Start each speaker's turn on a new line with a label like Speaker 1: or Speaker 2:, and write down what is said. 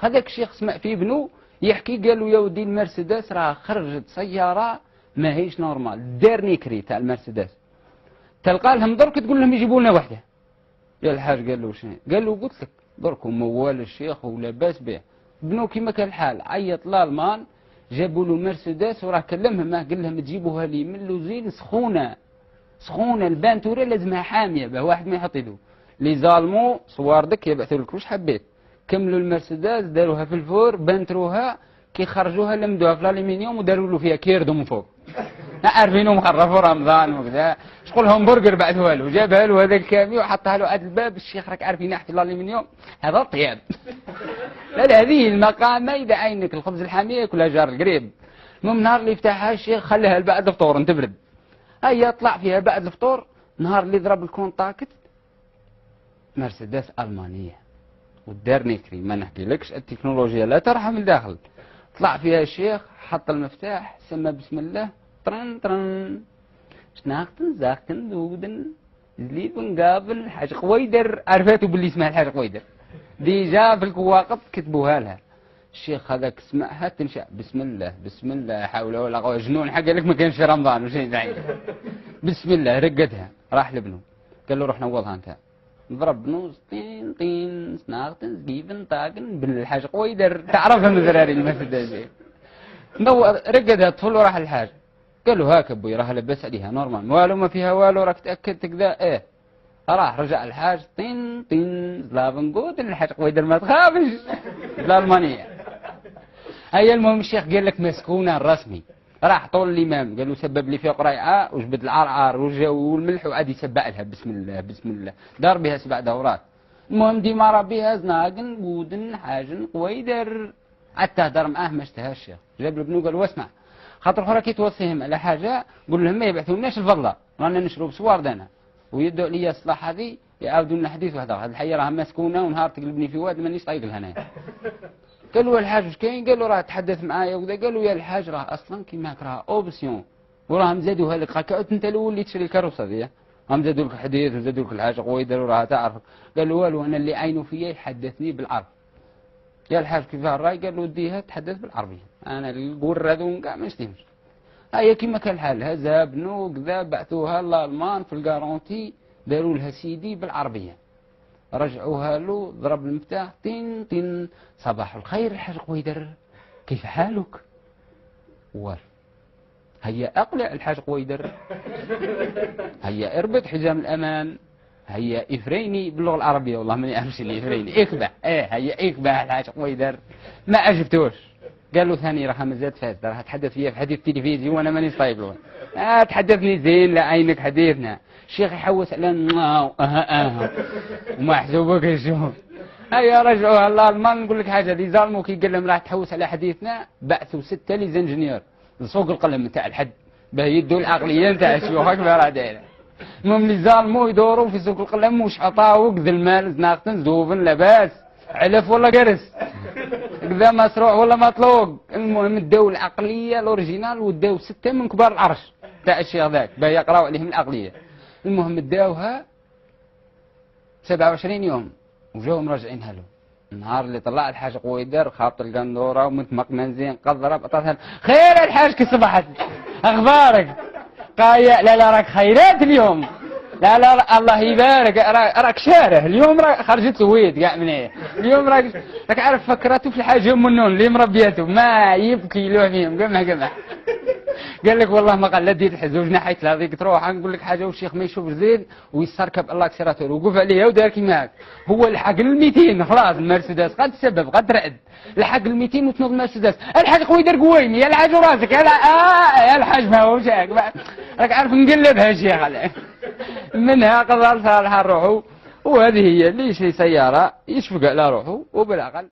Speaker 1: هذاك الشيخ سمع فيه بنو يحكي قال له يا ودي المرسيدس راه خرجت سياره ما هيش نورمال ديرني كري تاع المرسيدس تلقى لهم درك تقول لهم يجيبوا لنا وحده. يا الحاج قال له شنو؟ قال له قلت لك درك موال الشيخ ولا باس به بنو كيما كان الحال عيط لالمان جابوا له مرسيدس وراه كلمهم قال لهم تجيبوها لي من لوزين سخونه سخونه البانتوره لازمها حاميه به واحد ما يحط يدو لي زالمو صواردك يبعثوا لك واش حبيت كملوا المرسيدس داروها في الفور بنتروها كي خرجوها لمدوها في الالومنيوم وداروا له فيها كيردو من فوق عارفينهم خرفوا رمضان وكذا شغل همبرجر بعثوها له جابها له هذا الكامي وحطها له عند الباب الشيخ راك عارفين في الالومنيوم هذا طياب لا هذه المقامه اذا عينك الخبز الحامي ياكلها جار القريب. المهم نهار اللي يفتحها الشيخ خليها بعد الفطور تبرد هيا طلع فيها بعد الفطور نهار اللي ضرب الكونتاكت مرسيدس المانيه والدار نكري ما نحكيلكش التكنولوجيا لا ترحم من داخل. طلع فيها الشيخ حط المفتاح سمى بسم الله طرن طرن شناختن زاختن دودن زليفن قابل حاج قويدر عرفاتوا باللي اسمها الحاج قويدر ديجا في الكواقط كتبوها لها. الشيخ هذاك سمعها تنشأ بسم الله بسم الله لا حول ولا قوة جنون حق لك ما كانش في رمضان وشي داعي بسم الله رقدها راح لابنه قال له روح نوضها انت ضرب نوز طين طين سناغتن زقيفن طاقن بالحاج قويدر تعرفها من زراري المسجد رقدها الطفل وراح الحاج قال له هاك ابوي راه لبس عليها نورمال والو ما فيها والو راك تاكدت كذا ايه راح رجع الحاج طين طين زلافن قوت الحاج قويدر ما تخافش بالالمانيه. هيا المهم الشيخ قال لك مسكونه الرسمي راح طول الامام قال له سبب لي فيها قريعه وجبد العرعر والجو والملح وعاد يسبع لها بسم الله بسم الله دار بها 7 دورات. المهم ديما راه بها زناقن قودن حاجن قويدر عاد تهدر معاه ما اشتهاش الشيخ جاب له ابنه قال له اسمع خاطر اخرى كي توصيهم على حاجه قول لهم ما يبعثولناش الفضله رانا نشرب بصوارد انا ويدوا لي الصلاح هذه يعاودوا لنا حديث واحد هذه الحيه راه مسكونه ونهار تقلبني في واد مانيش طايق لها انا. قال له الحاج واش كاين؟ قال له راه تحدث معايا وكذا. قال له يا الحاج راه اصلا كيما راه اوبسيون وراهم زادوها لك هكا انت الاول اللي تشري الكاروسه هذه هم زادوا لك حديث وزادوا لك الحاجه قويدر وراها تعرفك. قال له والو انا اللي عينه فيا يحدثني بالعرب. يا الحاج كيفاه الراي؟ قال له وديها تحدث بالعربيه انا القر هذو كاع ما نشتيهمش. هيا كيما كان الحال هذا بنو كذا بعثوها الالمان في الكارونتي داروا لها سيدي بالعربيه رجعوها له ضرب المفتاح طين طين صباح الخير الحاج قويدر كيف حالك؟ والو هيا اقلع الحاج قويدر هيا اربط حزام الامان هيا افريني باللغه العربيه والله ماني عارفش اللي افريني اكبع هيا اكبع الحاج قويدر ما عجبتوش. قال له ثاني راه مازال فات راه تحدث فيا في حديث تلفزيون وانا مانيش طايب له تحدثني زين لا عينك حديثنا. الشيخ يحوس على وما حسوبك يشوف. هيا رجعوها الالمان نقول لك حاجه اللي ظالموا كي قال لهم راح تحوس على حديثنا بعثوا 6 ليزانجينيور لسوق القلم نتاع الحد باه يدوا العقليه نتاع الشيوخ هكذا راه دايره. المهم اللي ظالموا يدوروا في سوق القلم وش عطاوك ذا المال زناقتن زوفن لاباس علف ولا قرس كذا مسروع ولا مطلوق. المهم داو العقليه الاوريجينال وداو 6 من كبار العرش تاع الشيخ ذاك باه يقراو عليهم العقليه. المهم داوها 27 يوم وجاو مراجعينها له. النهار اللي طلع الحاج قويدر خاط القندوره ومتمق منزين قضرب عطاتها خير الحاج كي صبحت اخبارك؟ قايا لا راك خيرات اليوم لا الله يبارك راك شاره اليوم راك خرجت سويد كاع من هنا اليوم راك عارف فكرته في الحاجه ام النون اللي مربيته ما يبكي له فيهم قمح قال لك والله ما قال لا دير الحزوج نحيت هذيك تروح نقول لك حاجه والشيخ ما يشوف زين ويستركب الله كسرته وقف عليها ودار كيما هاك هو لحق ال 200 خلاص المرسيدس قد تسبب قد ترعد لحق ال 200 وتنوض المرسيدس الحاج قويدر قويني يا الحاج راسك يا الحاج ما هوش هاك راك عارف نقلبها شيخ منها قدر صالحه روحه وهذه هي اللي يشري سياره يشفق على روحه وبالعقل.